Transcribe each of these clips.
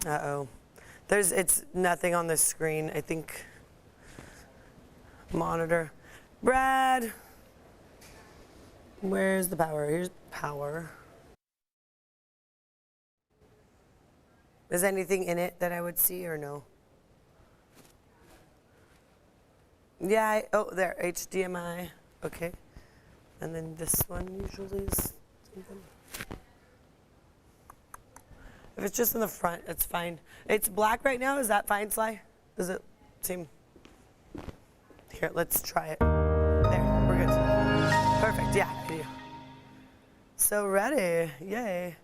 Uh-oh. It's nothing on the screen, I think. Monitor. Brad. Where's the power? Here's power. Is anything in it that I would see or no? Yeah, oh, there, HDMI. Okay. And then this one usually is something. If it's just in the front, it's fine. It's black right now. Is that fine, Sly? Does it seem? Here, let's try it. There, we're good. Perfect, yeah. So ready, yay.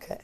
Okay.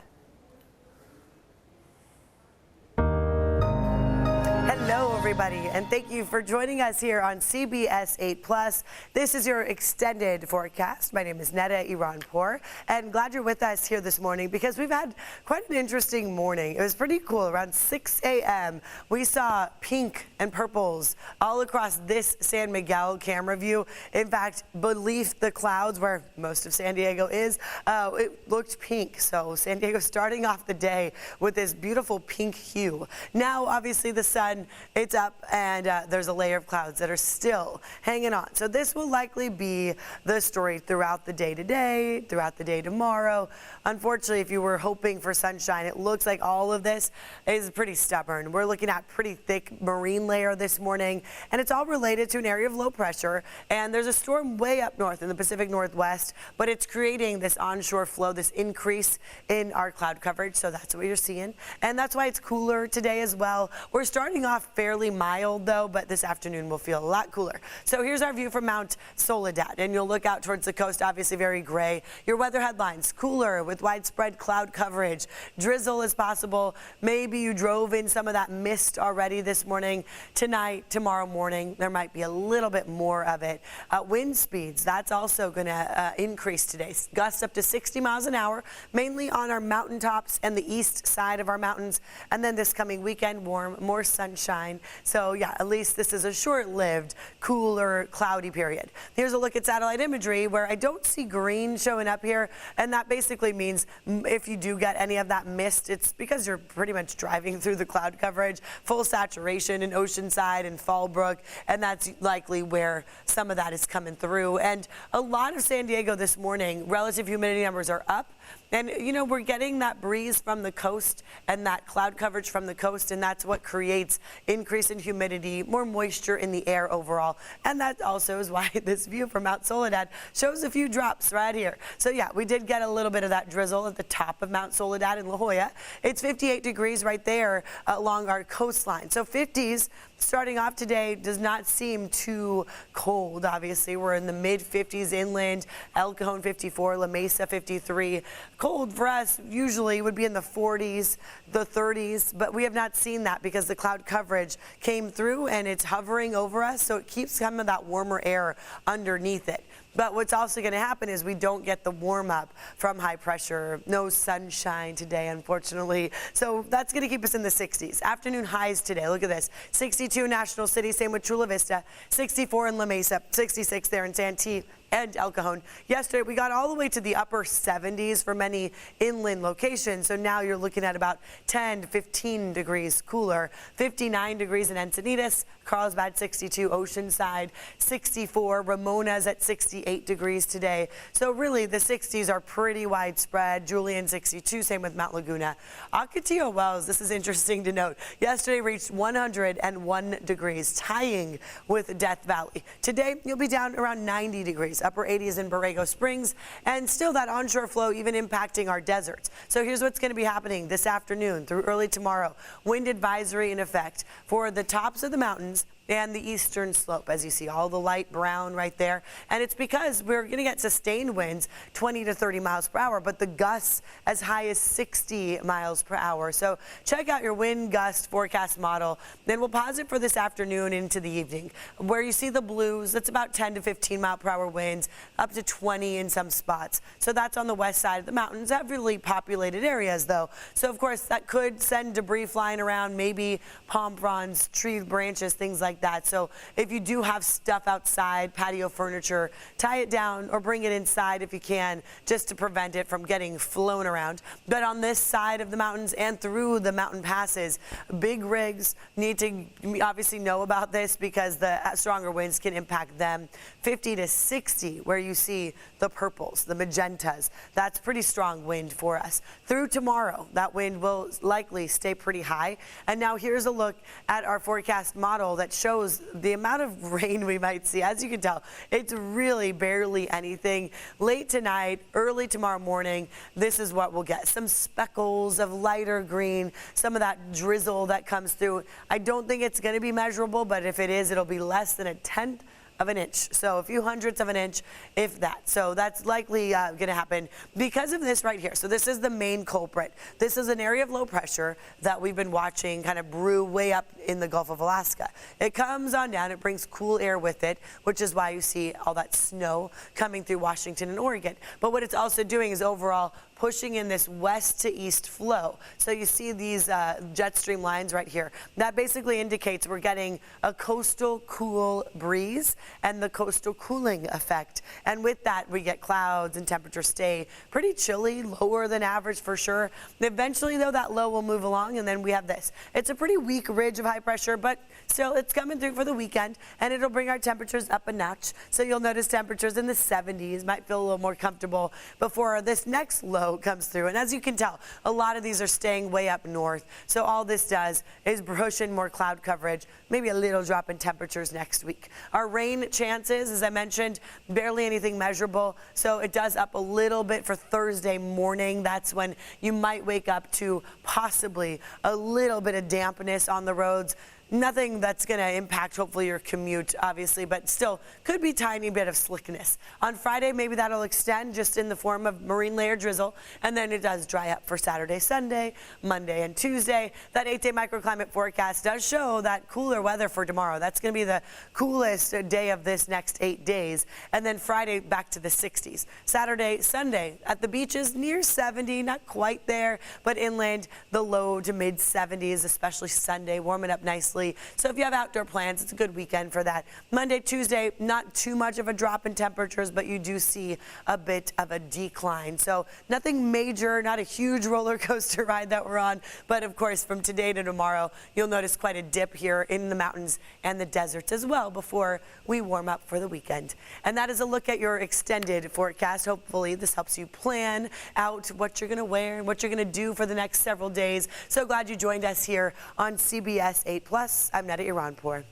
Hello, everybody, and thank you for joining us here on CBS 8+. This is your extended forecast. My name is Neda Iranpour, and glad you're with us here this morning because we've had quite an interesting morning. It was pretty cool. Around 6 a.m., we saw pink and purples all across this San Miguel camera view. In fact, beneath the clouds where most of San Diego is, it looked pink. So San Diego starting off the day with this beautiful pink hue. Now, obviously, the sun, it's up and there's a layer of clouds that are still hanging on. So this will likely be the story throughout the day today, throughout the day tomorrow. Unfortunately, if you were hoping for sunshine, it looks like all of this is pretty stubborn. We're looking at pretty thick marine layer this morning, and it's all related to an area of low pressure. And there's a storm way up north in the Pacific Northwest, but it's creating this onshore flow, this increase in our cloud coverage. So that's what you're seeing. And that's why it's cooler today as well. We're starting off fairly mild though, but this afternoon will feel a lot cooler. So here's our view from Mount Soledad, and you'll look out towards the coast, obviously very gray. Your weather headlines: cooler with widespread cloud coverage. Drizzle is possible. Maybe you drove in some of that mist already this morning. Tonight, tomorrow morning, there might be a little bit more of it. Wind speeds, that's also going to increase today. Gusts up to 60 miles an hour, mainly on our mountaintops and the east side of our mountains. And then this coming weekend, warm, more sunshine. So yeah, at least this is a short-lived, cooler, cloudy period. Here's a look at satellite imagery where I don't see green showing up here. And that basically means if you do get any of that mist, it's because you're pretty much driving through the cloud coverage, full saturation in Oceanside and Fallbrook. And that's likely where some of that is coming through. And a lot of San Diego this morning, relative humidity numbers are up. And, you know, we're getting that breeze from the coast and that cloud coverage from the coast, and that's what creates increase in humidity, more moisture in the air overall. And that also is why this view from Mount Soledad shows a few drops right here. So, yeah, we did get a little bit of that drizzle at the top of Mount Soledad in La Jolla. It's 58 degrees right there along our coastline. So 50s starting off today does not seem too cold. Obviously, we're in the mid-50s inland, El Cajon 54, La Mesa 53. Cold for us usually would be in the 40s, the 30s, but we have not seen that because the cloud coverage came through and it's hovering over us, so it keeps some of that warmer air underneath it. But what's also going to happen is we don't get the warm up from high pressure. No sunshine today, unfortunately. So that's going to keep us in the 60s. Afternoon highs today. Look at this. 62 National City, same with Chula Vista. 64 in La Mesa, 66 there in Santee and El Cajon. Yesterday, we got all the way to the upper 70s for many inland locations. So now you're looking at about 10 to 15 degrees cooler. 59 degrees in Encinitas, Carlsbad 62, Oceanside 64, Ramona's at 68 degrees today. So really, the 60s are pretty widespread. Julian 62, same with Mount Laguna. Ocotillo Wells, this is interesting to note. Yesterday reached 101 degrees, tying with Death Valley. Today, you'll be down around 90 degrees. Upper 80s in Borrego Springs, and still that onshore flow even impacting our deserts. So here's what's going to be happening this afternoon through early tomorrow. Wind advisory in effect for the tops of the mountains and the eastern slope, as you see all the light brown right there. And it's because we're going to get sustained winds 20 to 30 miles per hour, but the gusts as high as 60 miles per hour. So check out your wind gust forecast model. Then we'll pause it for this afternoon into the evening. Where you see the blues, that's about 10 to 15 mile per hour winds, up to 20 in some spots. So that's on the west side of the mountains, heavily populated areas though. So of course that could send debris flying around, maybe palm fronds, tree branches, things like like that. So if you do have stuff outside, patio furniture, tie it down or bring it inside if you can, just to prevent it from getting flown around. But on this side of the mountains and through the mountain passes, big rigs need to obviously know about this because the stronger winds can impact them. 50 to 60 where you see the purples, the magentas. That's pretty strong wind for us. Through tomorrow, that wind will likely stay pretty high. And now here's a look at our forecast model that shows the amount of rain we might see. As you can tell, it's really barely anything. Late tonight, early tomorrow morning, this is what we'll get. Some speckles of lighter green, some of that drizzle that comes through. I don't think it's going to be measurable, but if it is, it'll be less than a tenth of an inch. So a few hundredths of an inch, if that. So that's likely going to happen because of this right here. So this is the main culprit. This is an area of low pressure that we've been watching kind of brew way up in the Gulf of Alaska. It comes on down, it brings cool air with it, which is why you see all that snow coming through Washington and Oregon. But what it's also doing is overall pushing in this west to east flow. So you see these jet stream lines right here. That basically indicates we're getting a coastal cool breeze and the coastal cooling effect. And with that, we get clouds and temperatures stay pretty chilly, lower than average for sure. Eventually, though, that low will move along, and then we have this. It's a pretty weak ridge of high pressure, but still, it's coming through for the weekend, and it'll bring our temperatures up a notch. So you'll notice temperatures in the 70s, might feel a little more comfortable before this next low comes through. And as you can tell, a lot of these are staying way up north. So all this does is push in more cloud coverage, maybe a little drop in temperatures next week. Our rain chances, as I mentioned, barely anything measurable. So it does up a little bit for Thursday morning. That's when you might wake up to possibly a little bit of dampness on the roads. Nothing that's going to impact, hopefully, your commute, obviously, but still could be tiny bit of slickness. On Friday, maybe that'll extend just in the form of marine layer drizzle, and then it does dry up for Saturday, Sunday, Monday, and Tuesday. That 8-day microclimate forecast does show that cooler weather for tomorrow. That's going to be the coolest day of this next 8 days. And then Friday, back to the 60s. Saturday, Sunday, at the beaches, near 70, not quite there, but inland, the low to mid 70s, especially Sunday, warming up nicely. So if you have outdoor plans, it's a good weekend for that. Monday, Tuesday, not too much of a drop in temperatures, but you do see a bit of a decline. So nothing major, not a huge roller coaster ride that we're on. But of course, from today to tomorrow, you'll notice quite a dip here in the mountains and the deserts as well before we warm up for the weekend. And that is a look at your extended forecast. Hopefully this helps you plan out what you're going to wear and what you're going to do for the next several days. So glad you joined us here on CBS 8 Plus. I'm Neda Iranpour.